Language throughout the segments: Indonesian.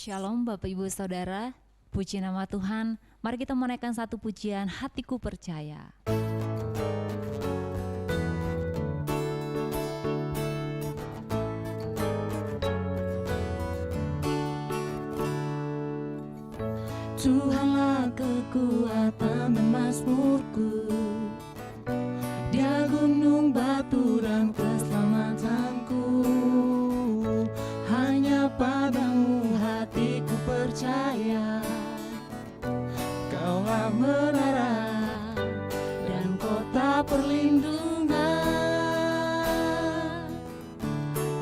Shalom Bapak Ibu Saudara, puji nama Tuhan. Mari kita menaikkan satu pujian, Hatiku Percaya. Tuhanlah kekuatan dan mazmurku, Dia gunung batu dan keselamatanku. Hanya padamu hatiku percaya, Kaulah menara dan kota perlindungan.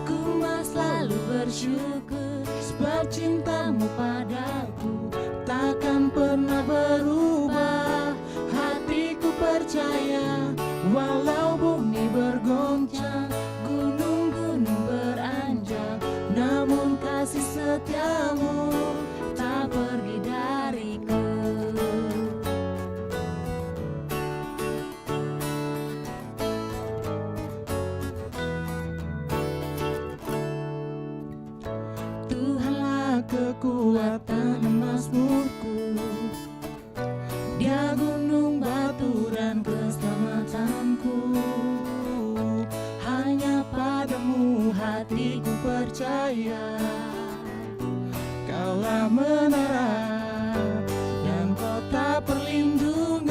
Ku selalu bersyukur sebab cintamu padaku takkan pernah berubah. Hatiku percaya, walau bumi bergoncang, gunung-gunung beranjak, namun kasih setiamu tak pergi dariku. Tuhanlah kekuatan dan mazmurku, Dia gunung batu dan keselamatanku. Hanya padamu hatiku percaya, Kaulah menara dan kota perlindungan.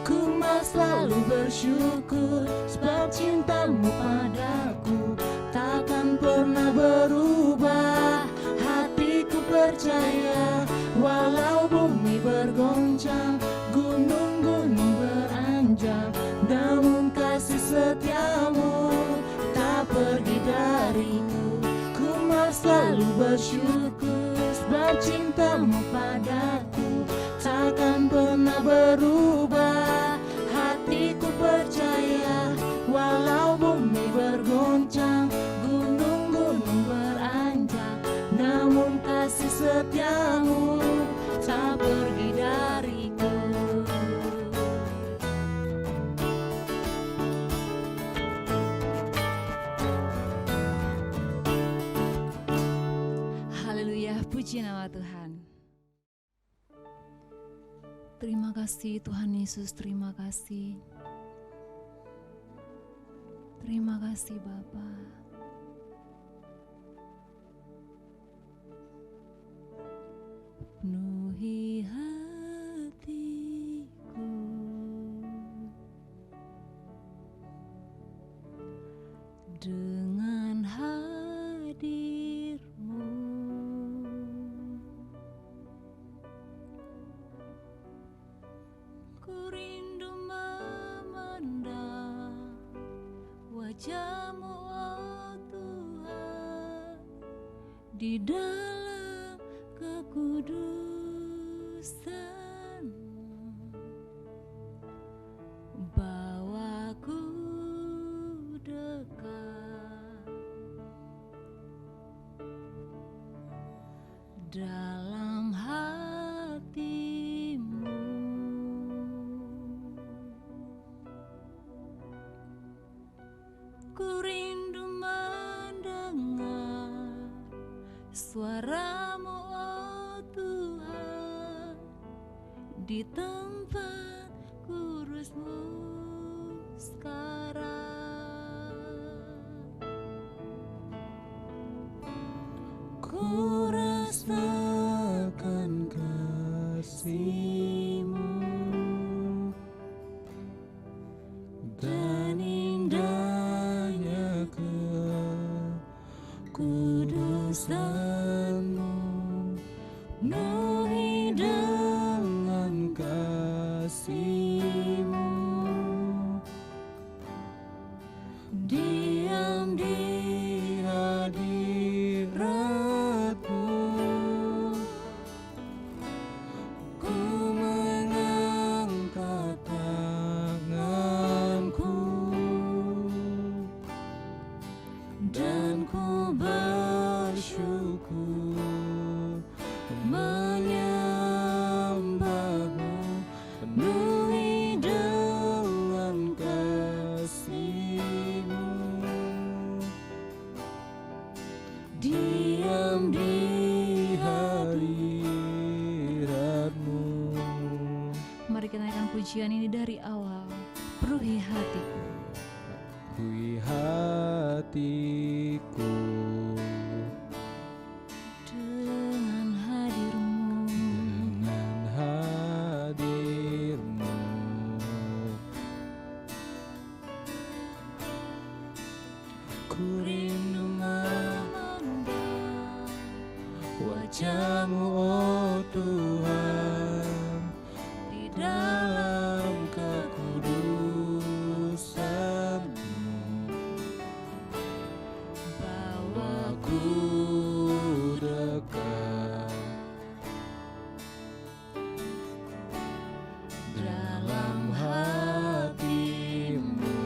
Ku selalu bersyukur sebab cintamu padaku takkan pernah berubah. Hatiku percaya, walau bumi bergoncang, gunung-gunung beranjak, namun kasih setiamu tak pergi dariku. Ku selalu bersyukur sebab cintamu padaku takkan pernah berubah. Hatiku percaya, walau bumi bergoncang, gunung-gunung beranjak, namun kasih setiamu tak pergi dariku. Haleluya, puji nama Tuhan. Terima kasih Tuhan Yesus, terima kasih. Terima kasih Bapa. Penuhi hatiku dengan hadir-Mu. Ku rindu memandang wajah-Mu, oh Tuhan, di dalam kekudusan-Mu. Bawaku dekat dalam hati-Mu. Ku rindu mendengar suara-Mu, oh Tuhan, di tempat kudus-Mu sekarang. Ku rasakan kasih-Mu dan indahnya kekudusan-Mu, penuhi dengan kasih. kita naikkan pujian ini dari awal. Penuhi hatiku. Penuhi hatiku Dengan hadirmu. dengan hadirmu. Ku rindu memandang wajah-Mu, oh Tuhan, Di dalam kekudusan-Mu. Bawaku dekat dalam hati-Mu.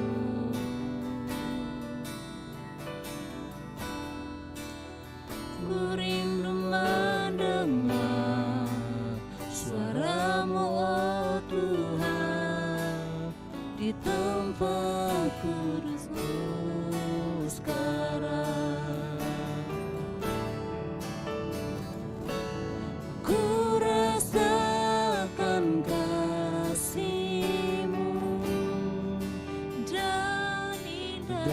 Ku rindu mendengar suara-Mu, oh Tuhan, di tempat kudus-Mu sekarang. Ku rasakan kasih-Mu Dan dan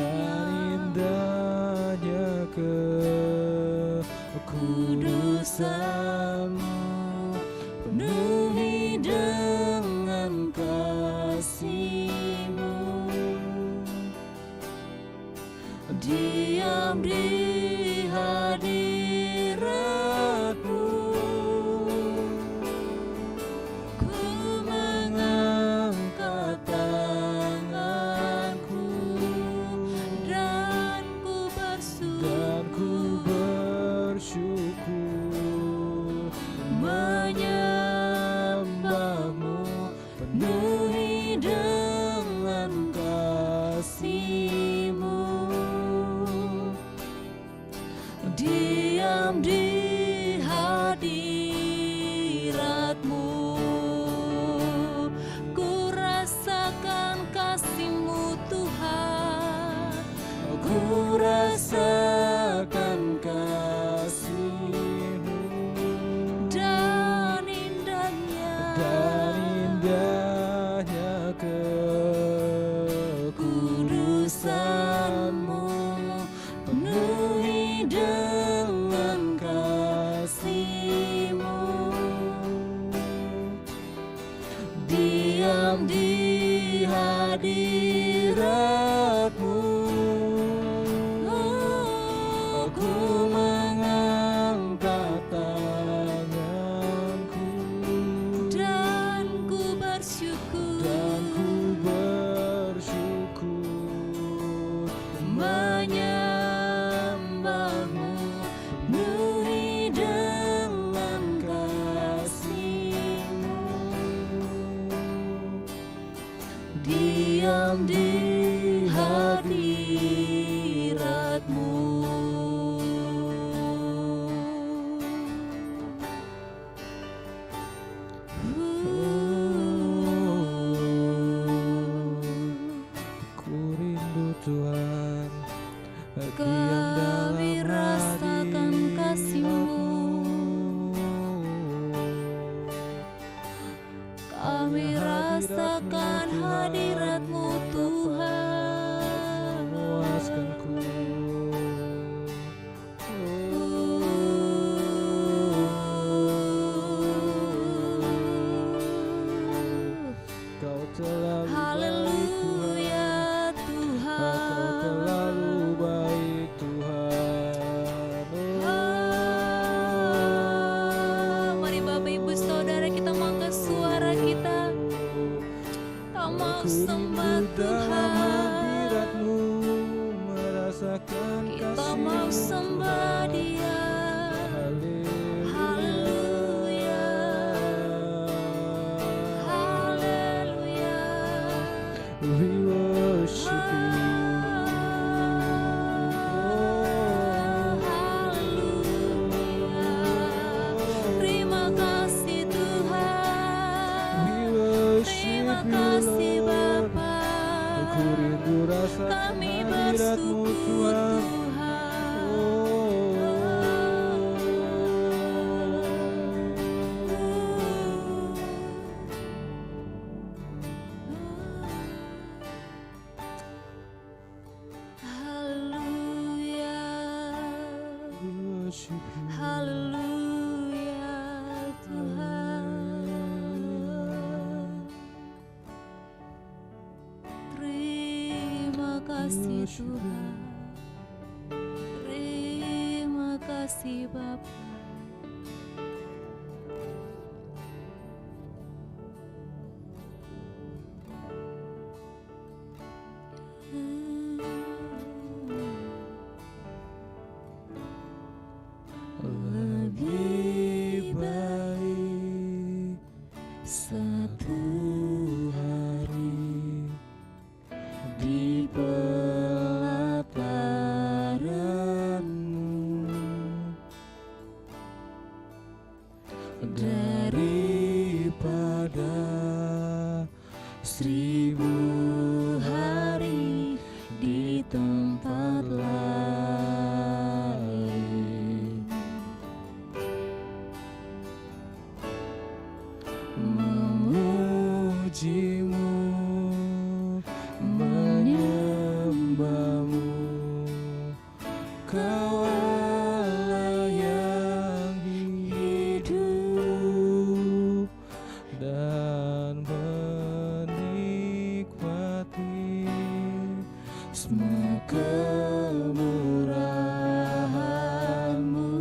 indahnya kekudusan-Mu. Penuhi dengan kasih-Mu, diam di hadirat-Mu. Ku mengangkat tanganku Dan ku dan ku bersyukur menyembah-Mu. Penuhi dengan kasih-Mu, diam di hadirat-Mu. Ku rasakan kasih-Mu Tuhan. Ku rasakan kasih-Mu Dan indahnya kekudusan-Mu. Penuhi dengan kasih-Mu, diam di hadirat-Mu. Aku mengangkat tanganku Dan ku dan bersyukur ku bersyukur menyembah-Mu. Penuhi dengan kasih-Mu, diam di hadirat-Mu. Ku rindu Tuhan, diam dalam Kami rasakan kasih-Mu. Kami rasakan hadirat-Mu Tuhan. memuaskanku. Kau terlalu baik Haleluya Tuhan, Kau Tuhan. terlalu baik Tuhan. Mari Bapak Ibu Saudara kita mengangkat suara kita. Kita mau Ku sembah rindu dalam Tuhan. hadirat-Mu, merasakan Kita mau kasih-Mu sembah Tuhan. Dia. Haleluya. Haleluya. We worship you. Haleluya. Terima kasih Tuhan. We worship Terima you, kasih Lord. Bapa. Ku rindu rasakan Kami hadirat-Mu bersyukur Tuhan. Tuhan. worship you. Haleluya Tuhan. Terima kasih Tuhan. Terima kasih Bapa. Lebih baik satu hari di pelataran-Mu daripada 1000 hari di tempat lain. Memuji-Mu, menyembah-Mu, Kau Allah yang hidup dan menikmati semua kemurahan-Mu.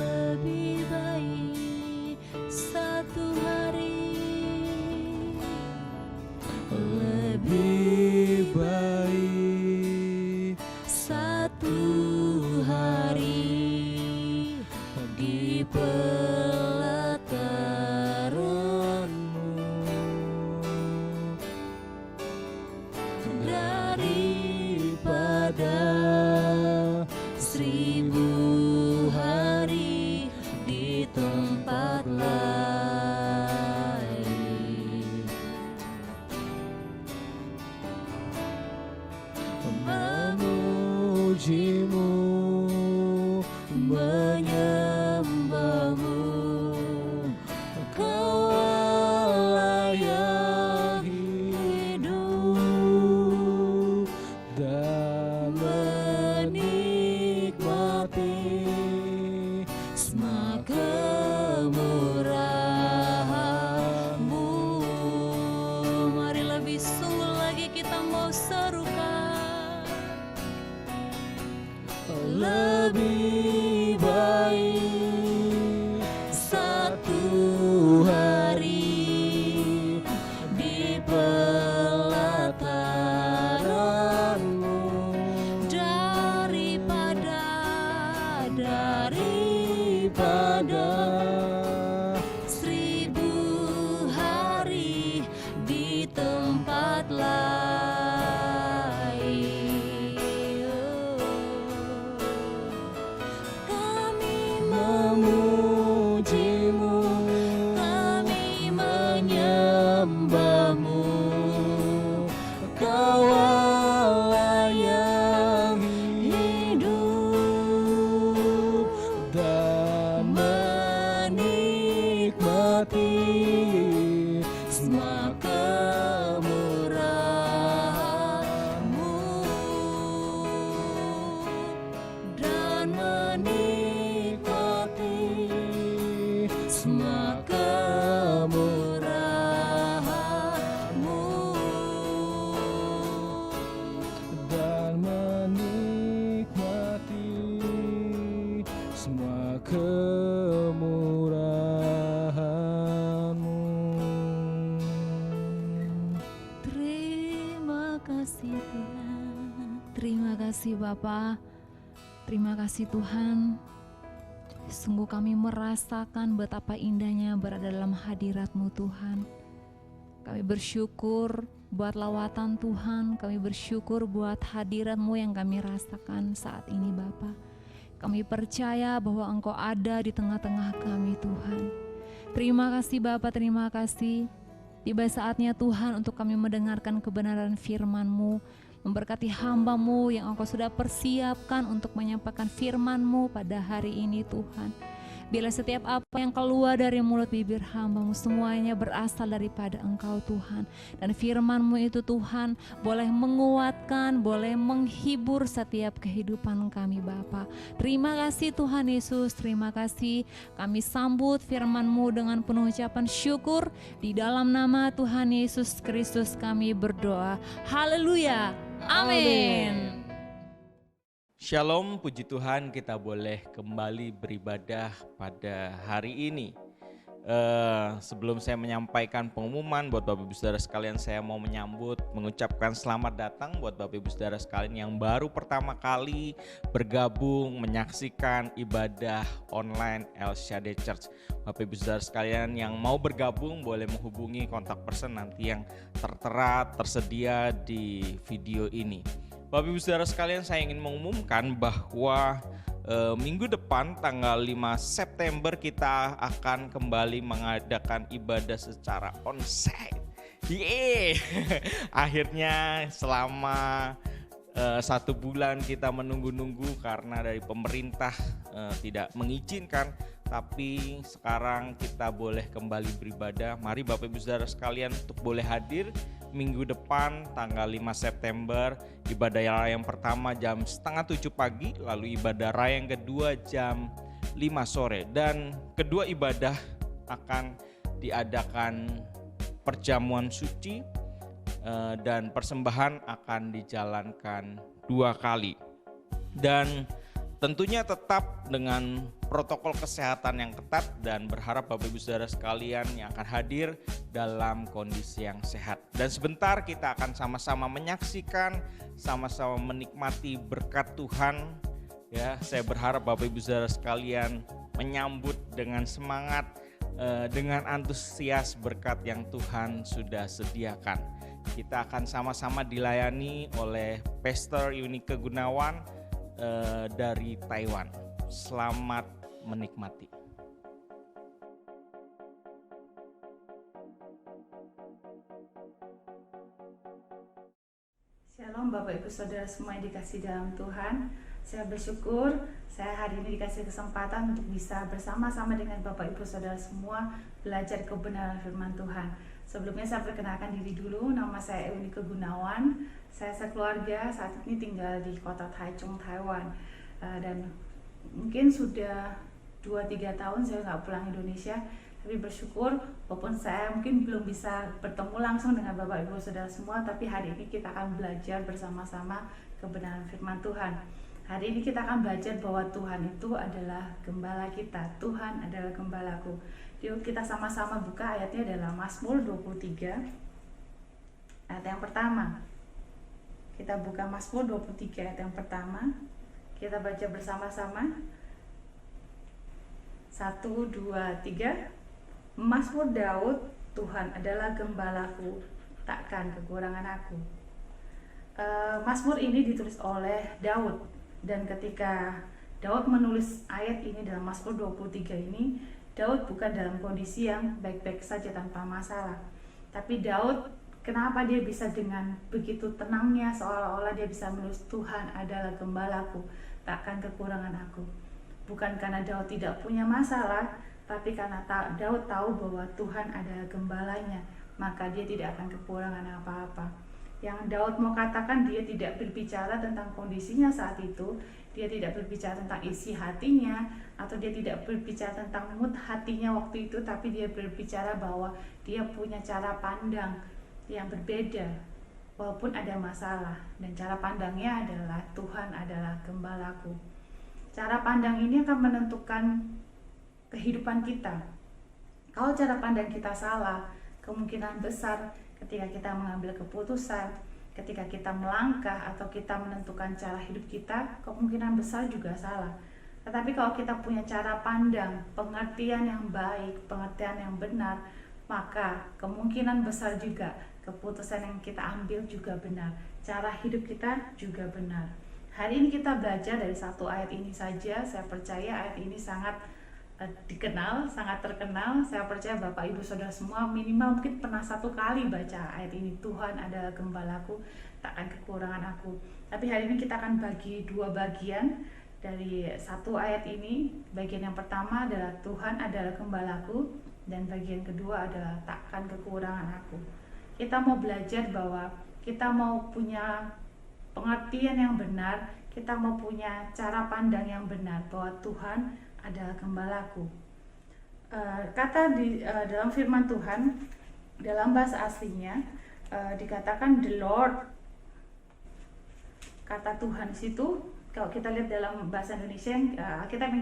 Lebih baik satu hari. Lebih baik Satu hari di pelataran-Mu daripada 1000 hari di tempat lain. memuji-Mu, Menyembah-Mu, Kau Allah yang hidup dan menikmati semua kemurahan-Mu. Mari lebih sungguh lagi kita mau serukan. Lebih baik Satu hari di pelataran-Mu daripada 1000 hari di tempat lain. Kami memuji-Mu, kami menyembah-Mu, Kau Allah yang hidup dan menikmati semua kemurahan-Mu dan menikmati semua kemurahan-Mu dan menikmati semua kemurahan-Mu. Terima kasih Tuhan. Terima kasih Bapa. Terima kasih Tuhan. Sungguh kami merasakan betapa indahnya berada dalam hadirat-Mu Tuhan. Kami bersyukur buat lawatan Tuhan. Kami bersyukur buat hadirat-Mu yang kami rasakan saat ini Bapa. Kami percaya bahwa Engkau ada di tengah-tengah kami Tuhan. Terima kasih Bapa, terima kasih. Tiba saatnya Tuhan untuk kami mendengarkan kebenaran firman-Mu, memberkati hamba-Mu yang Engkau sudah persiapkan untuk menyampaikan firman-Mu pada hari ini Tuhan. Bila setiap apa yang keluar dari mulut bibir hamba-Mu semuanya berasal daripada Engkau Tuhan. Dan firman-Mu itu Tuhan boleh menguatkan, boleh menghibur setiap kehidupan kami Bapa. Terima kasih Tuhan Yesus, terima kasih. Kami sambut firman-Mu dengan penuh ucapan syukur. Di dalam nama Tuhan Yesus Kristus kami berdoa. Haleluya. Amin. Shalom, puji Tuhan kita boleh kembali beribadah pada hari ini. Sebelum saya menyampaikan pengumuman buat Bapak Ibu Saudara sekalian, saya mau mengucapkan selamat datang buat Bapak Ibu Saudara sekalian yang baru pertama kali bergabung menyaksikan ibadah online El Shaddai Church. Bapak Ibu Saudara sekalian yang mau bergabung boleh menghubungi kontak person nanti yang tertera tersedia di video ini. Bapak Ibu Saudara sekalian, saya ingin mengumumkan bahwa minggu depan tanggal 5 September kita akan kembali mengadakan ibadah secara onsite. Yeay! Akhirnya selama 1 bulan kita menunggu-nunggu karena dari pemerintah tidak mengizinkan, tapi sekarang kita boleh kembali beribadah. Mari Bapak Ibu Saudara sekalian untuk boleh hadir minggu depan tanggal 5 September, ibadah raya yang pertama jam 6:30 pagi, lalu ibadah raya yang kedua jam 5 sore. Dan kedua ibadah akan diadakan perjamuan suci dan persembahan akan dijalankan 2 kali. Dan tentunya tetap dengan protokol kesehatan yang ketat dan berharap Bapak Ibu Saudara sekalian yang akan hadir dalam kondisi yang sehat. Dan sebentar kita akan sama-sama menyaksikan, sama-sama menikmati berkat Tuhan. Ya, saya berharap Bapak Ibu Saudara sekalian menyambut dengan semangat, dengan antusias berkat yang Tuhan sudah sediakan. Kita akan sama-sama dilayani oleh Pastor Yunike Gunawan dari Taiwan. Selamat menikmati. Shalom Bapak Ibu Saudara semua yang dikasihi dalam Tuhan. Saya bersyukur saya hari ini dikasih kesempatan untuk bisa bersama-sama dengan Bapak Ibu Saudara semua belajar kebenaran firman Tuhan. Sebelumnya saya perkenalkan diri dulu, nama saya Yunike Gunawan. Saya sekeluarga saat ini tinggal di kota Taichung, Taiwan. Dan mungkin sudah 2-3 tahun saya nggak pulang Indonesia, tapi bersyukur walaupun saya mungkin belum bisa bertemu langsung dengan Bapak Ibu Saudara semua, tapi hari ini kita akan belajar bersama-sama kebenaran firman Tuhan. Hari ini kita akan belajar bahwa Tuhan itu adalah gembala kita. Tuhan adalah gembalaku. Yuk kita sama-sama buka ayatnya adalah Mazmur 23 ayat yang pertama. Kita buka Mazmur 23 ayat yang pertama. Kita baca bersama-sama. 1, 2, 3. Mazmur Daud, Tuhan adalah gembalaku, takkan kekurangan aku. Mazmur ini ditulis oleh Daud, dan ketika Daud menulis ayat ini dalam Mazmur 23 ini, Daud bukan dalam kondisi yang baik-baik saja tanpa masalah. Tapi Daud, kenapa dia bisa dengan begitu tenangnya, seolah-olah dia bisa menulis Tuhan adalah gembalaku, takkan kekurangan aku. Bukan karena Daud tidak punya masalah, tapi karena Daud tahu bahwa Tuhan adalah gembalanya, maka dia tidak akan kekurangan apa-apa. Yang Daud mau katakan, dia tidak berbicara tentang kondisinya saat itu, dia tidak berbicara tentang isi hatinya, atau dia tidak berbicara tentang mood hatinya waktu itu, tapi dia berbicara bahwa dia punya cara pandang yang berbeda walaupun ada masalah, dan cara pandangnya adalah Tuhan adalah gembalaku. Cara pandang ini akan menentukan kehidupan kita. Kalau cara pandang kita salah, kemungkinan besar ketika kita mengambil keputusan, ketika kita melangkah atau kita menentukan cara hidup kita, kemungkinan besar juga salah. Tetapi kalau kita punya cara pandang, pengertian yang baik, pengertian yang benar, maka kemungkinan besar juga keputusan yang kita ambil juga benar, cara hidup kita juga benar. Hari ini kita belajar dari satu ayat ini saja. Saya percaya ayat ini sangat dikenal, sangat terkenal. Saya percaya Bapak Ibu Saudara semua minimal mungkin pernah 1 kali baca ayat ini, Tuhan adalah gembalaku, takkan kekurangan aku. Tapi hari ini kita akan bagi 2 bagian, Dari satu ayat ini, bagian yang pertama adalah Tuhan adalah gembalaku, dan bagian kedua adalah takkan kekurangan aku. Kita mau belajar bahwa kita mau punya pengertian yang benar, kita mau punya cara pandang yang benar bahwa Tuhan adalah gembalaku. Kata dalam firman Tuhan, dalam bahasa aslinya dikatakan the Lord. Kata Tuhan di situ, kalau kita lihat dalam bahasa Indonesia yang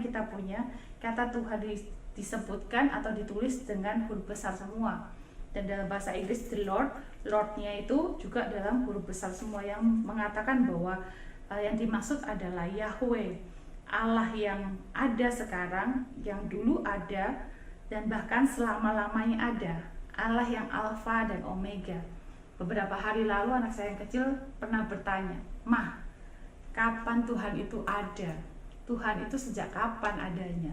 kita punya, kata Tuhan disebutkan atau ditulis dengan huruf besar semua. Dan dalam bahasa Inggris the Lord, Lord-nya itu juga dalam huruf besar semua, yang mengatakan bahwa yang dimaksud adalah Yahweh, Allah yang ada sekarang, yang dulu ada, dan bahkan selama-lamanya ada, Allah yang Alfa dan Omega. Beberapa hari lalu anak saya yang kecil pernah bertanya, "Mah, kapan Tuhan itu ada? Tuhan itu sejak kapan adanya?"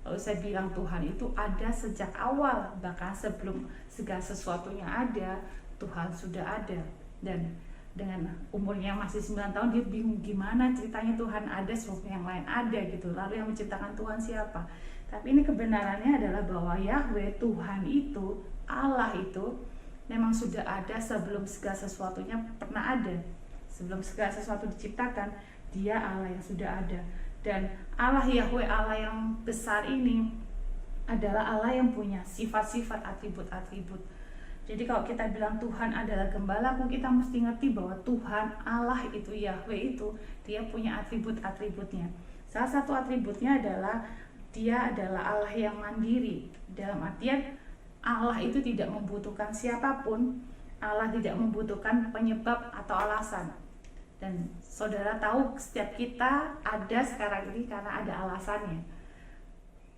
Lalu saya bilang, Tuhan itu ada sejak awal, bahkan sebelum segala sesuatunya ada, Tuhan sudah ada. Dan dengan umurnya masih 9 tahun, dia bingung gimana ceritanya Tuhan ada sebelum yang lain ada gitu. Lalu yang menciptakan Tuhan siapa? Tapi ini kebenarannya adalah bahwa Yahweh, Tuhan itu, Allah itu memang sudah ada sebelum segala sesuatunya pernah ada. Sebelum segala sesuatu diciptakan, dia Allah yang sudah ada. Dan Allah Yahweh, Allah yang besar ini adalah Allah yang punya sifat-sifat, atribut-atribut. Jadi kalau kita bilang Tuhan adalah gembalaku, kita mesti ngerti bahwa Tuhan Allah itu, Yahweh itu, dia punya atribut-atributnya. Salah satu atributnya adalah dia adalah Allah yang mandiri. Dalam artian Allah itu tidak membutuhkan siapapun, Allah tidak membutuhkan penyebab atau alasan. Dan saudara tahu setiap kita ada sekarang ini karena ada alasannya.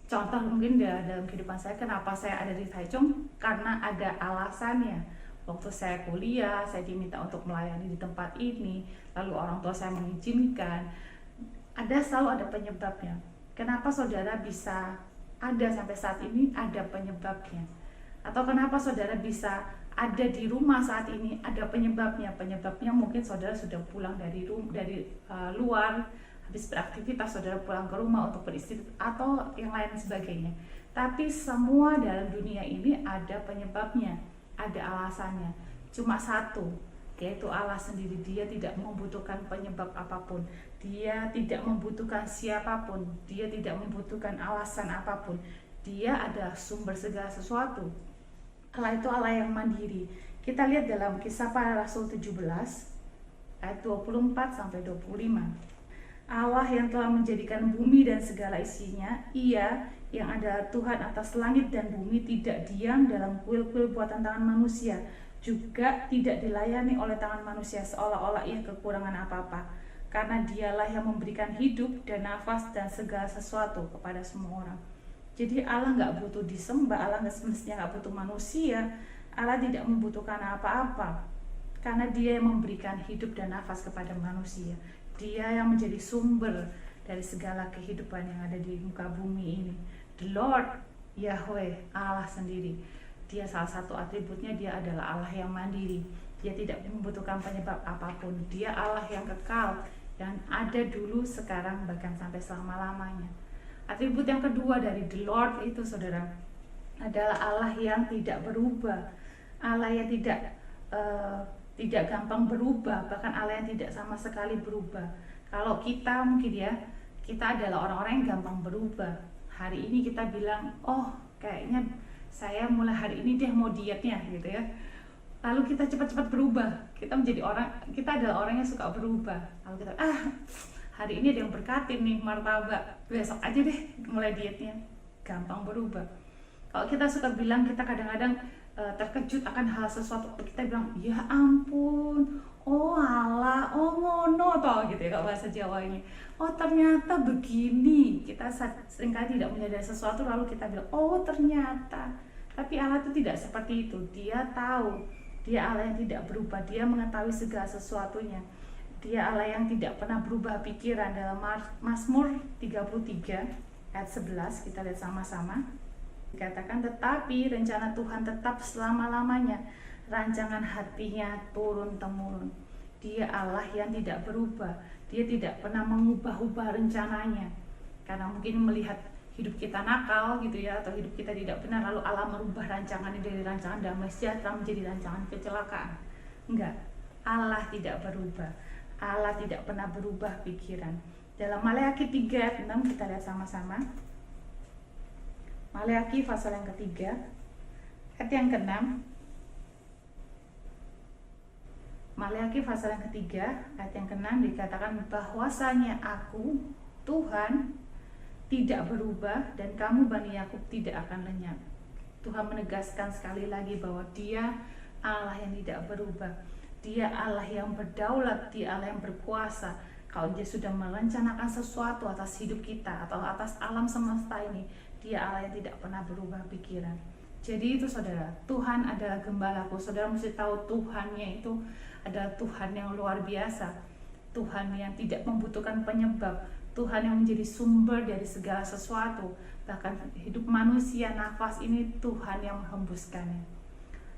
Contoh mungkin dalam kehidupan saya, kenapa saya ada di Taichung, karena ada alasannya. Waktu saya kuliah, saya diminta untuk melayani di tempat ini, lalu orang tua saya mengizinkan. Selalu ada penyebabnya. Kenapa saudara bisa ada sampai saat ini, ada penyebabnya. Atau kenapa saudara bisa ada di rumah saat ini, ada penyebabnya. Penyebabnya mungkin saudara sudah pulang dari luar, habis beraktivitas saudara pulang ke rumah untuk beristirahat atau yang lain sebagainya. Tapi semua dalam dunia ini ada penyebabnya, ada alasannya. Cuma satu, yaitu Allah sendiri. Dia tidak membutuhkan penyebab apapun, dia tidak membutuhkan siapapun, dia tidak membutuhkan alasan apapun. Dia adalah sumber segala sesuatu. Allah itu Allah yang mandiri. Kita lihat dalam Kisah Para Rasul 17 ayat 24 sampai 25. Allah yang telah menjadikan bumi dan segala isinya, Ia yang adalah Tuhan atas langit dan bumi, tidak diam dalam kuil-kuil buatan tangan manusia, juga tidak dilayani oleh tangan manusia seolah-olah Ia kekurangan apa-apa, karena Dialah yang memberikan hidup dan nafas dan segala sesuatu kepada semua orang. Jadi Allah nggak butuh disembah, Allah semestinya nggak butuh manusia, Allah tidak membutuhkan apa-apa, karena Dia yang memberikan hidup dan nafas kepada manusia. Dia yang menjadi sumber dari segala kehidupan yang ada di muka bumi ini. The Lord, Yahweh, Allah sendiri. Dia salah satu atributnya, dia adalah Allah yang mandiri. Dia tidak membutuhkan penyebab apapun. Dia Allah yang kekal, yang ada dulu, sekarang, bahkan sampai selama-lamanya. Atribut yang kedua dari the Lord itu, saudara, adalah Allah yang tidak berubah, Allah yang tidak gampang berubah, bahkan Allah yang tidak sama sekali berubah. Kalau kita mungkin kita adalah orang-orang yang gampang berubah. Hari ini kita bilang, oh kayaknya saya mulai hari ini mau dietnya gitu ya. Lalu kita cepat-cepat berubah. Kita adalah orang yang suka berubah. Lalu kita hari ini ada yang berkatin nih, martabak, besok aja deh mulai dietnya. Gampang berubah. Kalau kita suka bilang, kita kadang-kadang terkejut akan hal sesuatu, kita bilang, ya ampun, oh alah, oh ngono toh gitu ya kalau bahasa Jawa ini. Oh ternyata begini. Kita seringkali tidak menyadari sesuatu lalu kita bilang, oh ternyata. Tapi Allah itu tidak seperti itu. Dia tahu, dia Allah yang tidak berubah, dia mengetahui segala sesuatunya. Dia Allah yang tidak pernah berubah pikiran. Dalam Mazmur 33 ayat 11 kita lihat sama-sama. Dikatakan, tetapi rencana Tuhan tetap selama-lamanya, rancangan hatinya turun-temurun. Dia Allah yang tidak berubah. Dia tidak pernah mengubah-ubah rencananya. Karena mungkin melihat hidup kita nakal gitu ya, atau hidup kita tidak benar, lalu Allah merubah rancangannya dari rancangan damai sejahtera menjadi rancangan kecelakaan. Enggak, Allah tidak berubah. Allah tidak pernah berubah pikiran. Dalam Maleakhi 3 ayat 6 kita lihat sama-sama. Maleakhi pasal yang ketiga ayat yang ke-6. Maleakhi pasal yang ketiga ayat yang ke-6 dikatakan bahwasanya aku Tuhan tidak berubah dan kamu Bani Yakub tidak akan lenyap. Tuhan menegaskan sekali lagi bahwa Dia Allah yang tidak berubah. Dia Allah yang berdaulat, Dia Allah yang berkuasa. Kalau Dia sudah merencanakan sesuatu atas hidup kita atau atas alam semesta ini, Dia Allah yang tidak pernah berubah pikiran. Jadi itu saudara, Tuhan adalah gembalaku. Saudara mesti tahu Tuhannya itu adalah Tuhan yang luar biasa. Tuhan yang tidak membutuhkan penyebab. Tuhan yang menjadi sumber dari segala sesuatu. Bahkan hidup manusia, nafas ini Tuhan yang menghembuskannya.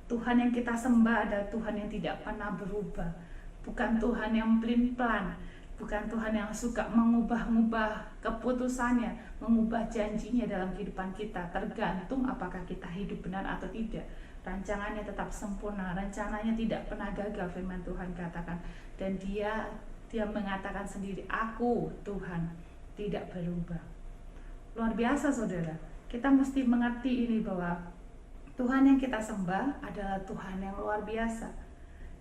Tuhan yang kita sembah adalah Tuhan yang tidak pernah berubah. Bukan Tuhan yang pelin-pelan. Bukan Tuhan yang suka mengubah-ubah keputusannya, mengubah janjinya dalam kehidupan kita. Tergantung apakah kita hidup benar atau tidak. Rancangannya tetap sempurna, rencananya tidak pernah gagal, firman Tuhan katakan. Dan dia mengatakan sendiri, aku Tuhan tidak berubah. Luar biasa saudara, kita mesti mengerti ini bahwa Tuhan yang kita sembah adalah Tuhan yang luar biasa.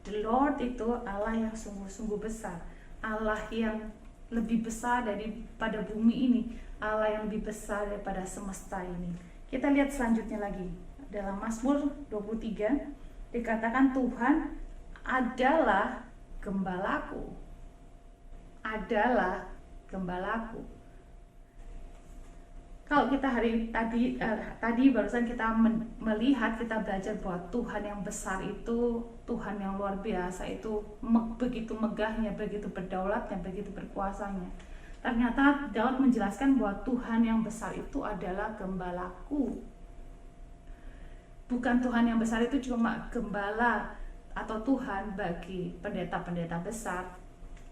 The Lord itu Allah yang sungguh-sungguh besar, Allah yang lebih besar daripada bumi ini, Allah yang lebih besar daripada semesta ini. Kita lihat selanjutnya lagi, dalam Mazmur 23 dikatakan Tuhan adalah gembalaku. Adalah gembalaku. Kalau kita tadi barusan kita melihat, kita belajar bahwa Tuhan yang besar itu, Tuhan yang luar biasa itu, begitu megahnya, begitu berdaulatnya, begitu berkuasanya. Ternyata Daud menjelaskan bahwa Tuhan yang besar itu adalah gembalaku. Bukan Tuhan yang besar itu cuma gembala atau Tuhan bagi pendeta-pendeta besar,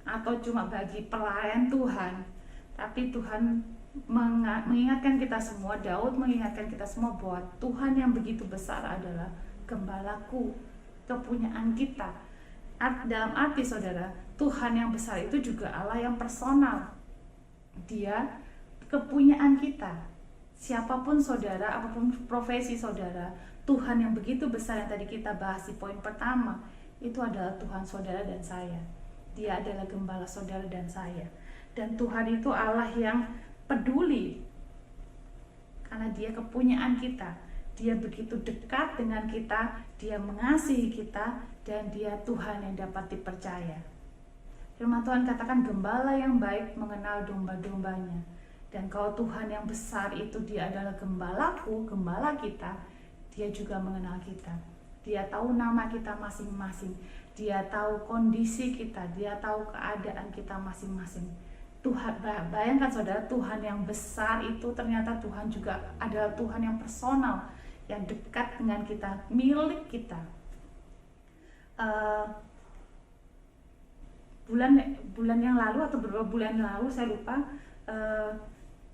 atau cuma bagi pelayan Tuhan, tapi Tuhan mengingatkan kita semua, Daud mengingatkan kita semua bahwa Tuhan yang begitu besar adalah gembalaku, kepunyaan kita. Dalam arti saudara, Tuhan yang besar itu juga Allah yang personal. Dia kepunyaan kita. Siapapun saudara, apapun profesi saudara, Tuhan yang begitu besar yang tadi kita bahas di poin pertama, itu adalah Tuhan saudara dan saya. Dia adalah gembala saudara dan saya. Dan Tuhan itu Allah yang peduli. Karena Dia kepunyaan kita. Dia begitu dekat dengan kita, Dia mengasihi kita, dan Dia Tuhan yang dapat dipercaya. Firman Tuhan katakan gembala yang baik mengenal domba-dombanya. Dan kalau Tuhan yang besar itu Dia adalah gembalaku, gembala kita, Dia juga mengenal kita. Dia tahu nama kita masing-masing. Dia tahu kondisi kita, Dia tahu keadaan kita masing-masing. Tuhan, bayangkan saudara, Tuhan yang besar itu ternyata Tuhan juga adalah Tuhan yang personal, yang dekat dengan kita, milik kita. Bulan yang lalu atau beberapa bulan yang lalu saya lupa,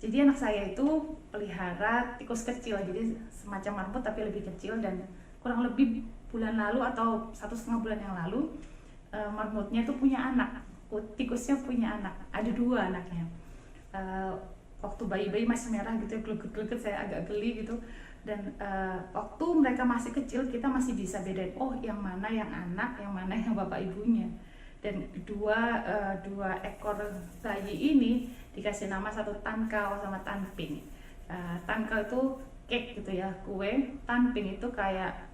jadi anak saya itu pelihara tikus kecil, jadi semacam marmut tapi lebih kecil, dan kurang lebih bulan lalu atau 1,5 bulan yang lalu, marmutnya itu punya anak, tikusnya punya anak, ada 2 anaknya. Waktu bayi-bayi masih merah gitu, geleget-geleget, saya agak geli gitu. Dan waktu mereka masih kecil, kita masih bisa bedain, oh yang mana yang anak, yang mana yang bapak ibunya. Dan dua ekor bayi ini dikasih nama, satu Tankau sama Tanping. Tankau itu cake gitu ya, kue. Tanping itu kayak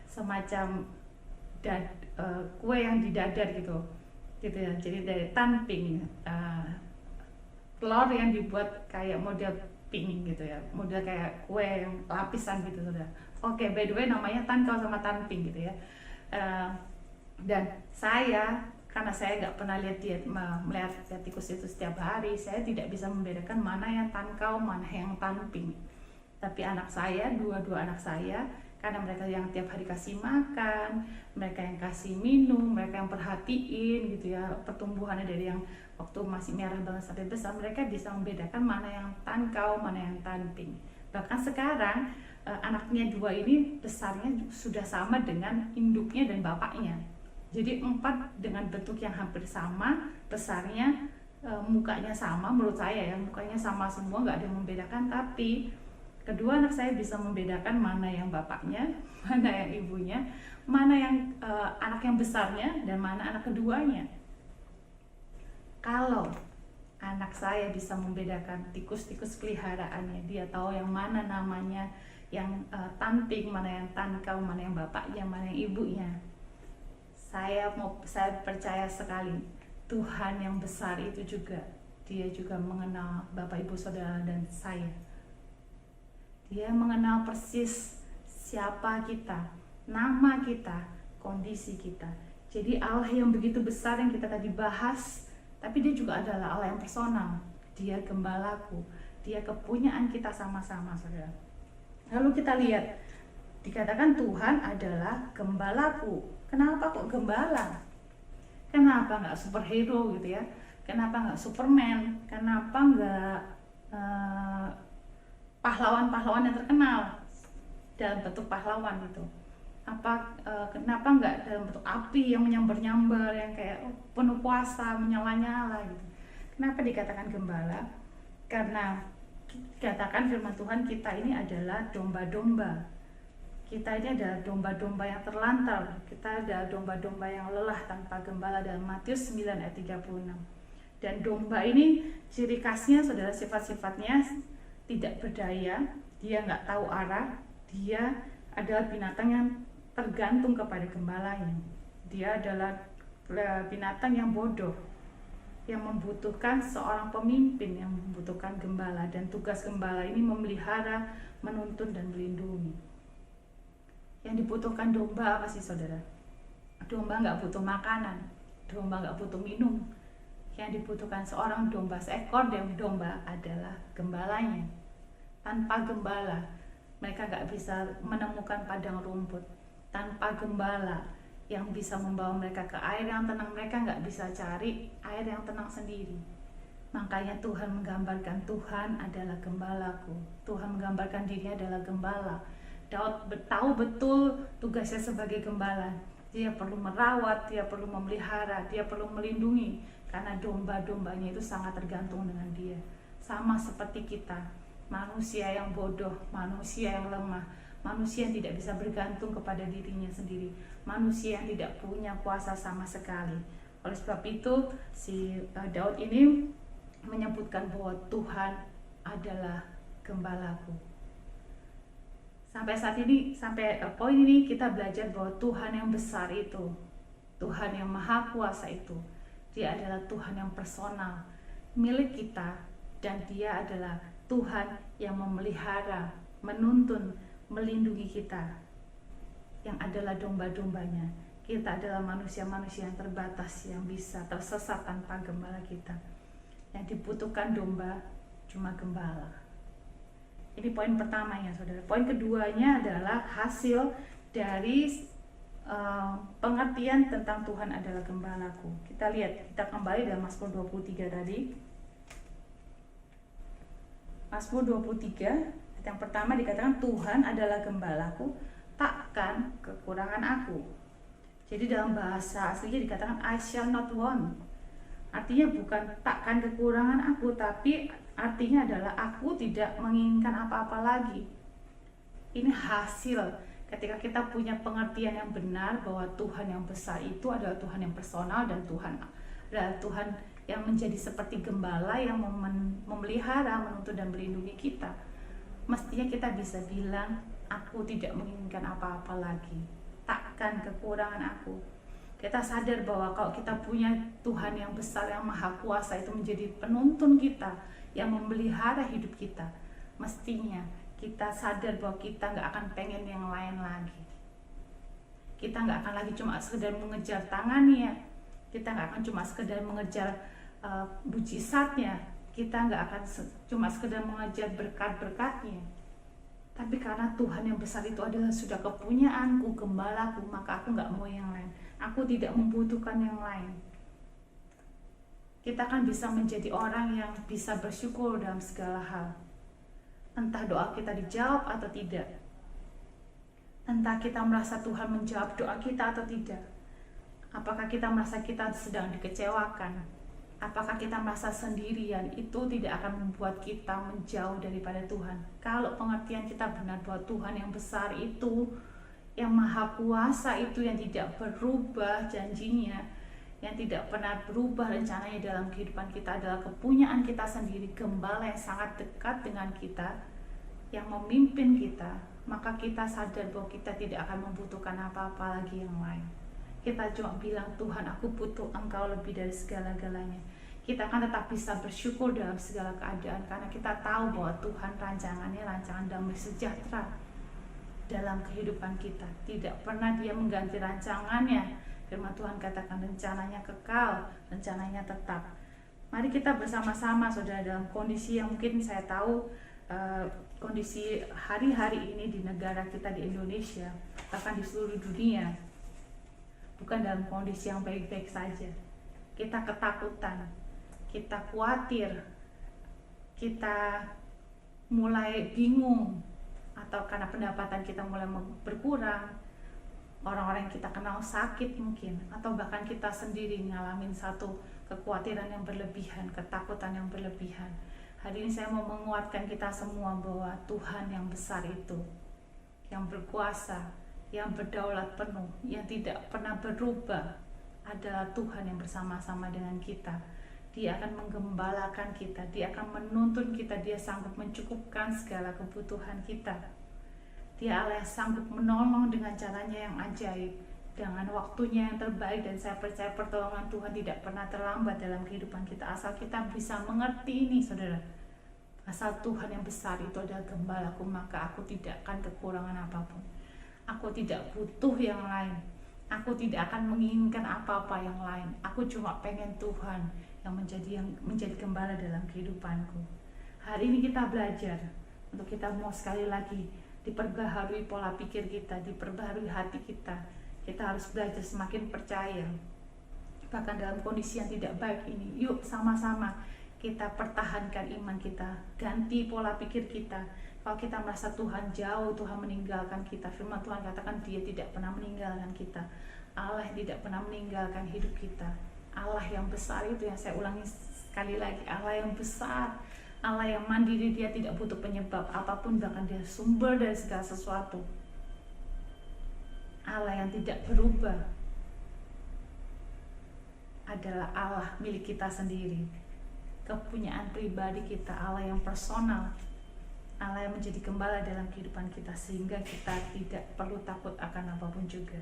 semacam kue yang didadar gitu ya. Jadi dari Tanping, telur yang dibuat kayak model pink gitu ya, model kayak kue yang lapisan gitu saudara. Oke, by the way namanya Tankau sama Tanping gitu ya. Dan karena saya nggak pernah melihat tikus itu setiap hari, saya tidak bisa membedakan mana yang Tankau, mana yang Tanping. Tapi anak saya, dua anak saya, Karena mereka yang tiap hari kasih makan, mereka yang kasih minum, mereka yang perhatiin gitu ya pertumbuhannya dari yang waktu masih merah banget sampai besar. Mereka bisa membedakan mana yang tankau, mana yang tanping. Bahkan sekarang anaknya 2 ini besarnya sudah sama dengan induknya dan bapaknya. Jadi 4 dengan bentuk yang hampir sama, besarnya, mukanya sama menurut saya ya, mukanya sama semua, nggak ada yang membedakan. Tapi kedua anak saya bisa membedakan mana yang bapaknya, mana yang ibunya, mana yang anak yang besarnya, dan mana anak keduanya. Kalau anak saya bisa membedakan tikus-tikus peliharaannya, dia tahu yang mana namanya, yang tanping, mana yang tankau, mana yang bapaknya, mana yang ibunya. Saya percaya sekali Tuhan yang besar itu juga, dia juga mengenal Bapak Ibu Saudara dan saya. Dia mengenal persis siapa kita, nama kita, kondisi kita. Jadi Allah yang begitu besar yang kita tadi bahas, tapi dia juga adalah Allah yang personal. Dia gembalaku, dia kepunyaan kita sama-sama, saudara. Lalu kita lihat, dikatakan Tuhan adalah gembalaku. Kenapa kok gembala? Kenapa nggak superhero gitu ya? Kenapa nggak Superman? Kenapa nggak pahlawan-pahlawan yang terkenal dalam bentuk pahlawan gitu? Kenapa nggak dalam bentuk api yang menyambar-nyambar, yang kayak penuh kuasa, menyala-nyala gitu? Kenapa dikatakan gembala? Karena dikatakan firman Tuhan, kita ini adalah domba-domba. Kita ini adalah domba-domba yang terlantar. Kita adalah domba-domba yang lelah tanpa gembala dalam Matius 9 ayat 36. Dan domba ini ciri khasnya, saudara, sifat-sifatnya tidak berdaya, dia nggak tahu arah, dia adalah binatang yang tergantung kepada gembalanya. Dia adalah binatang yang bodoh, yang membutuhkan seorang pemimpin, yang membutuhkan gembala. Dan tugas gembala ini memelihara, menuntun, dan melindungi. Yang dibutuhkan domba apa sih, saudara? Domba nggak butuh makanan, domba nggak butuh minum. Yang dibutuhkan seorang domba, seekor domba adalah gembalanya. Tanpa gembala, mereka nggak bisa menemukan padang rumput. Tanpa gembala yang bisa membawa mereka ke air yang tenang, mereka nggak bisa cari air yang tenang sendiri. Makanya Tuhan menggambarkan Tuhan adalah gembalaku. Tuhan menggambarkan dirinya adalah gembala. Daud tahu betul tugasnya sebagai gembala. Dia perlu merawat, dia perlu memelihara, dia perlu melindungi. Karena domba-dombanya itu sangat tergantung dengan dia. Sama seperti kita, manusia yang bodoh, manusia yang lemah, manusia yang tidak bisa bergantung kepada dirinya sendiri, manusia yang tidak punya kuasa sama sekali. Oleh sebab itu, si Daud ini menyebutkan bahwa Tuhan adalah gembalaku. Sampai saat ini, sampai poin ini kita belajar bahwa Tuhan yang besar itu, Tuhan yang maha kuasa itu, dia adalah Tuhan yang personal, milik kita, dan dia adalah Tuhan yang memelihara, menuntun, melindungi kita, yang adalah domba-dombanya. Kita adalah manusia-manusia yang terbatas, yang bisa tersesat tanpa gembala kita. Yang dibutuhkan domba cuma gembala. Ini poin pertamanya, saudara. Poin keduanya adalah hasil dari pengertian tentang Tuhan adalah gembalaku. Kita lihat, kita kembali dalam Mazmur 23 tadi. Mazmur 23, yang pertama dikatakan Tuhan adalah gembalaku, takkan kekurangan aku. Jadi dalam bahasa aslinya dikatakan I shall not want. Artinya bukan takkan kekurangan aku, tapi artinya adalah aku tidak menginginkan apa-apa lagi. Ini hasil ketika kita punya pengertian yang benar bahwa Tuhan yang besar itu adalah Tuhan yang personal, dan Tuhan adalah Tuhan yang menjadi seperti gembala yang memelihara, menuntun, dan melindungi kita. Mestinya kita bisa bilang, aku tidak menginginkan apa-apa lagi, takkan kekurangan aku. Kita sadar bahwa kalau kita punya Tuhan yang besar, yang maha kuasa itu menjadi penuntun kita, yang memelihara hidup kita, mestinya kita sadar bahwa kita nggak akan pengen yang lain lagi. Kita nggak akan lagi cuma sekedar mengejar tangannya, kita nggak akan cuma sekedar mengejar mujizatnya, kita nggak akan cuma sekedar mengejar berkat-berkatnya. Tapi karena Tuhan yang besar itu adalah sudah kepunyaanku, gembalaku, maka aku nggak mau yang lain. Aku tidak membutuhkan yang lain. Kita akan bisa menjadi orang yang bisa bersyukur dalam segala hal. Entah doa kita dijawab atau tidak. Entah kita merasa Tuhan menjawab doa kita atau tidak. Apakah kita merasa kita sedang dikecewakan? Apakah kita merasa sendirian? Itu tidak akan membuat kita menjauh daripada Tuhan. Kalau pengertian kita benar bahwa Tuhan yang besar itu, yang maha kuasa itu, yang tidak berubah janjinya, yang tidak pernah berubah rencananya dalam kehidupan kita, adalah kepunyaan kita sendiri, gembala yang sangat dekat dengan kita, yang memimpin kita, maka kita sadar bahwa kita tidak akan membutuhkan apa-apa lagi yang lain. Kita cuma bilang, Tuhan, aku butuh Engkau lebih dari segala-galanya. Kita akan tetap bisa bersyukur dalam segala keadaan, karena kita tahu bahwa Tuhan rancangannya rancangan damai sejahtera dalam kehidupan kita. Tidak pernah Dia mengganti rancangannya. Firman Tuhan katakan rencananya kekal, rencananya tetap. Mari kita bersama-sama, saudara, dalam kondisi yang mungkin saya tahu kondisi hari-hari ini di negara kita, di Indonesia, bahkan di seluruh dunia, bukan dalam kondisi yang baik-baik saja. Kita ketakutan, kita khawatir, kita mulai bingung, atau karena pendapatan kita mulai berkurang, orang-orang yang kita kenal sakit mungkin, atau bahkan kita sendiri ngalamin satu kekhawatiran yang berlebihan, ketakutan yang berlebihan. Hari ini saya mau menguatkan kita semua bahwa Tuhan yang besar itu, yang berkuasa, yang berdaulat penuh, yang tidak pernah berubah, adalah Tuhan yang bersama-sama dengan kita. Dia akan menggembalakan kita, Dia akan menuntun kita, Dia sanggup mencukupkan segala kebutuhan kita. Dia Allah yang sanggup menolong dengan caranya yang ajaib, dengan waktunya yang terbaik, dan saya percaya pertolongan Tuhan tidak pernah terlambat dalam kehidupan kita, asal kita bisa mengerti ini, saudara. Asal Tuhan yang besar itu adalah gembalaku, maka aku tidak akan kekurangan apapun. Aku tidak butuh yang lain. Aku tidak akan menginginkan apa-apa yang lain. Aku cuma pengen Tuhan yang menjadi gembala dalam kehidupanku. Hari ini kita belajar untuk kita mau sekali lagi diperbaharui pola pikir kita, diperbaharui hati kita. Kita harus belajar semakin percaya. Bahkan dalam kondisi yang tidak baik ini, yuk sama-sama kita pertahankan iman kita, ganti pola pikir kita. Kalau kita merasa Tuhan jauh, Tuhan meninggalkan kita, firman Tuhan katakan Dia tidak pernah meninggalkan kita. Allah yang tidak pernah meninggalkan hidup kita. Allah yang besar itu, yang saya ulangi sekali lagi, Allah yang besar, Allah yang mandiri, Dia tidak butuh penyebab apapun, bahkan Dia sumber dari segala sesuatu. Allah yang tidak berubah adalah Allah milik kita sendiri, kepunyaan pribadi kita, Allah yang personal, Allah yang menjadi gembala dalam kehidupan kita, sehingga kita tidak perlu takut akan apapun juga.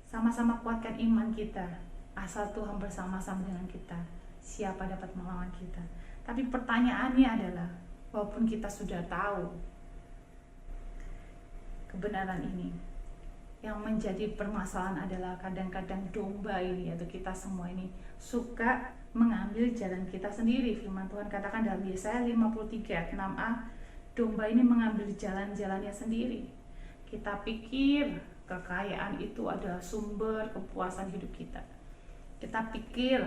Sama-sama kuatkan iman kita, asal Tuhan bersama-sama dengan kita, siapa dapat melawan kita? Tapi pertanyaannya adalah, walaupun kita sudah tahu kebenaran ini, yang menjadi permasalahan adalah kadang-kadang domba ini, yaitu kita semua ini, suka mengambil jalan kita sendiri. Firman Tuhan katakan dalam Yesaya 53 ayat 6a, domba ini mengambil jalan-jalannya sendiri. Kita pikir kekayaan itu adalah sumber kepuasan hidup kita. Kita pikir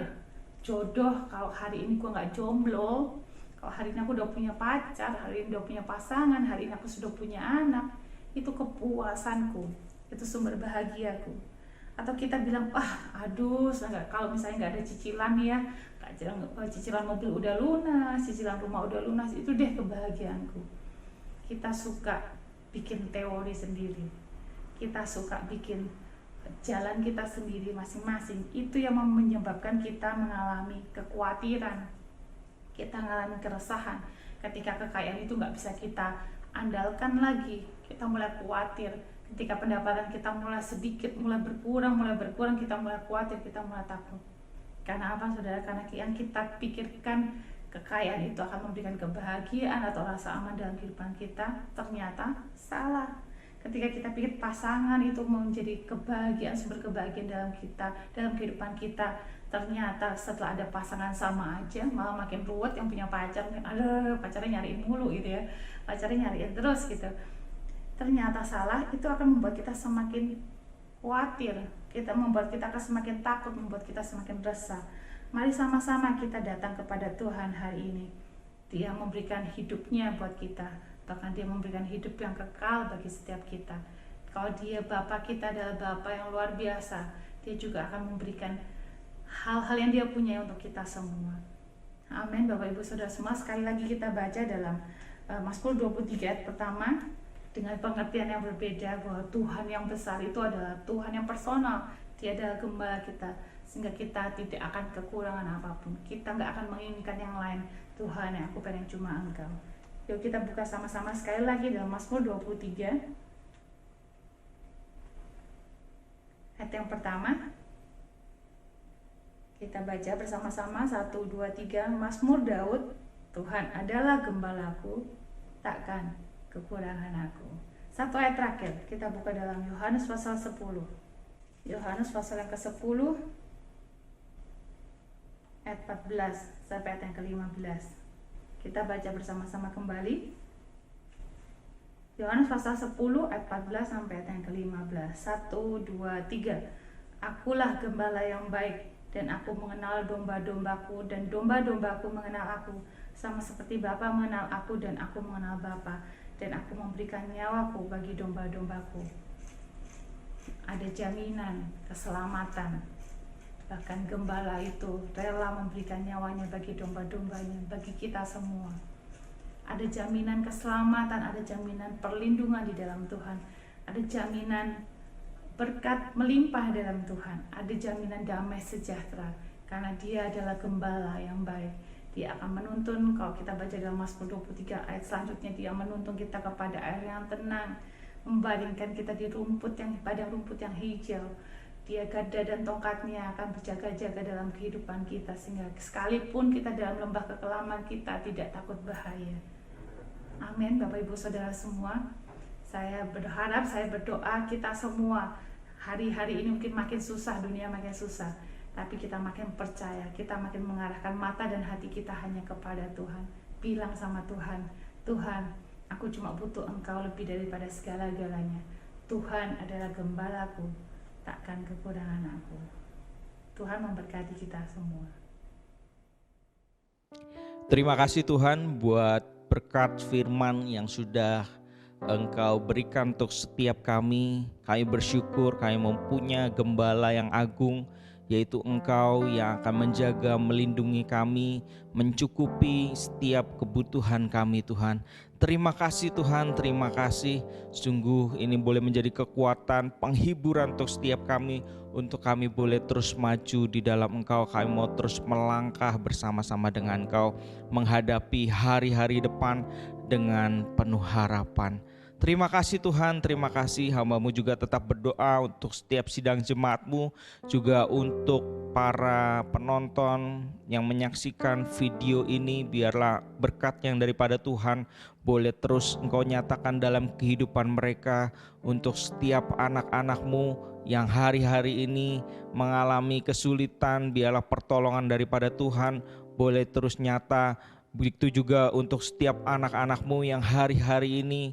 jodoh, kalau hari ini gua nggak jomblo, kalau hari ini aku udah punya pacar, hari ini udah punya pasangan, hari ini aku sudah punya anak, itu kepuasanku, itu sumber bahagiaku. Atau kita bilang, aduh, kalau misalnya nggak ada cicilan ya, cicilan mobil udah lunas, cicilan rumah udah lunas, itu deh kebahagiaanku. Kita suka bikin teori sendiri, kita suka bikin jalan kita sendiri masing-masing. Itu yang menyebabkan kita mengalami kekhawatiran, kita mengalami keresahan. Ketika kekayaan itu nggak bisa kita andalkan lagi, kita mulai khawatir. Ketika pendapatan kita mulai sedikit, mulai berkurang, kita mulai khawatir, kita mulai takut. Karena apa, saudara? Karena yang kita pikirkan kekayaan itu akan memberikan kebahagiaan atau rasa aman dalam kehidupan kita, ternyata salah. Ketika kita pikir pasangan itu menjadi kebahagiaan, sumber kebahagiaan dalam kehidupan kita, ternyata setelah ada pasangan sama aja, malah makin ruwet. Yang punya pacar, pacarnya nyariin mulu gitu ya, pacarnya nyariin terus gitu. Ternyata salah, itu akan membuat kita semakin khawatir, membuat kita akan semakin takut, membuat kita semakin resah. Mari sama-sama kita datang kepada Tuhan hari ini. Dia memberikan hidupnya buat kita, bahkan dia memberikan hidup yang kekal bagi setiap kita. Kalau dia Bapa kita adalah Bapa yang luar biasa, dia juga akan memberikan hal-hal yang dia punya untuk kita semua. Amin. Bapak Ibu Saudara semua, sekali lagi kita baca dalam Mazmur 23 ayat pertama dengan pengertian yang berbeda, bahwa Tuhan yang besar itu adalah Tuhan yang personal. Dia adalah gembala kita, sehingga kita tidak akan kekurangan apapun. Kita nggak akan menginginkan yang lain. Tuhan, yang aku pengen cuma Engkau. Yuk kita buka sama-sama sekali lagi dalam Mazmur 23 ayat yang pertama. Kita baca bersama-sama 1, 2, 3. Mazmur Daud, Tuhan adalah gembalaku, takkan kekurangan aku. Satu ayat terakhir, kita buka dalam Yohanes pasal 10. Yohanes pasal yang ke-10 ayat 14 sampai ayat yang ke-15. Kita baca bersama-sama kembali. Yohanes pasal 10 ayat 14 sampai ayat yang ke-15. 1, 2, 3. Akulah gembala yang baik, dan aku mengenal domba-dombaku, dan domba-dombaku mengenal aku, sama seperti Bapa mengenal aku dan aku mengenal Bapa, dan aku memberikan nyawaku bagi domba-dombaku. Ada jaminan keselamatan. Bahkan gembala itu rela memberikan nyawanya bagi domba-dombanya, bagi kita semua. Ada jaminan keselamatan, ada jaminan perlindungan di dalam Tuhan, ada jaminan berkat melimpah dalam Tuhan, ada jaminan damai sejahtera, karena Dia adalah gembala yang baik. Dia akan menuntun, kalau kita baca dalam Mazmur 23 ayat selanjutnya, Dia menuntun kita kepada air yang tenang, membaringkan kita di padang rumput yang hijau. Dia gada dan tongkatnya akan berjaga-jaga dalam kehidupan kita, sehingga sekalipun kita dalam lembah kekelaman, kita tidak takut bahaya. Amin. Bapak Ibu Saudara semua, saya berharap, saya berdoa kita semua hari-hari ini mungkin makin susah, dunia makin susah, tapi kita makin percaya, kita makin mengarahkan mata dan hati kita hanya kepada Tuhan. Bilang sama Tuhan, Tuhan, aku cuma butuh Engkau lebih daripada segala-galanya. Tuhan adalah gembalaku, takkan kekurangan aku. Tuhan memberkati kita semua. Terima kasih Tuhan buat berkat firman yang sudah Engkau berikan untuk setiap kami. Kami bersyukur kami mempunyai gembala yang agung, yaitu Engkau yang akan menjaga, melindungi kami, mencukupi setiap kebutuhan kami Tuhan. Terima kasih Tuhan, terima kasih. Sungguh ini boleh menjadi kekuatan, penghiburan untuk setiap kami, untuk kami boleh terus maju di dalam Engkau. Kami mau terus melangkah bersama-sama dengan Engkau, menghadapi hari-hari depan dengan penuh harapan. Terima kasih Tuhan, terima kasih. Hamba-Mu juga tetap berdoa untuk setiap sidang jemaat-Mu, juga untuk para penonton yang menyaksikan video ini. Biarlah berkat yang daripada Tuhan boleh terus Engkau nyatakan dalam kehidupan mereka. Untuk setiap anak-anak-Mu yang hari-hari ini mengalami kesulitan, biarlah pertolongan daripada Tuhan boleh terus nyata. Begitu juga untuk setiap anak-anak-Mu yang hari-hari ini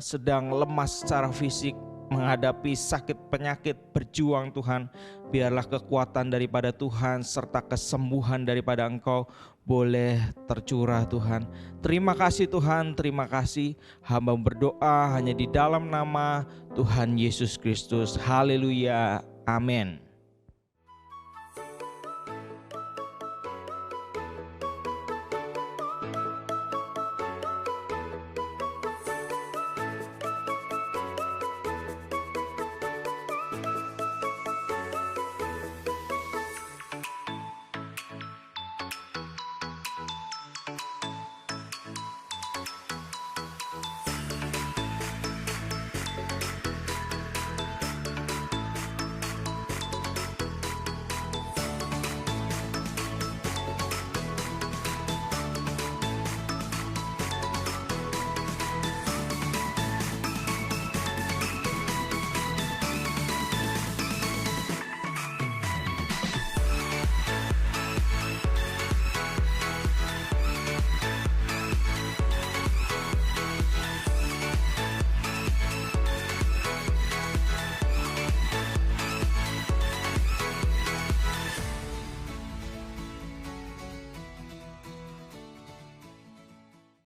sedang lemas secara fisik, menghadapi sakit penyakit, berjuang Tuhan. Biarlah kekuatan daripada Tuhan serta kesembuhan daripada Engkau boleh tercurah Tuhan. Terima kasih Tuhan, terima kasih. Hamba berdoa hanya di dalam nama Tuhan Yesus Kristus. Haleluya, amin.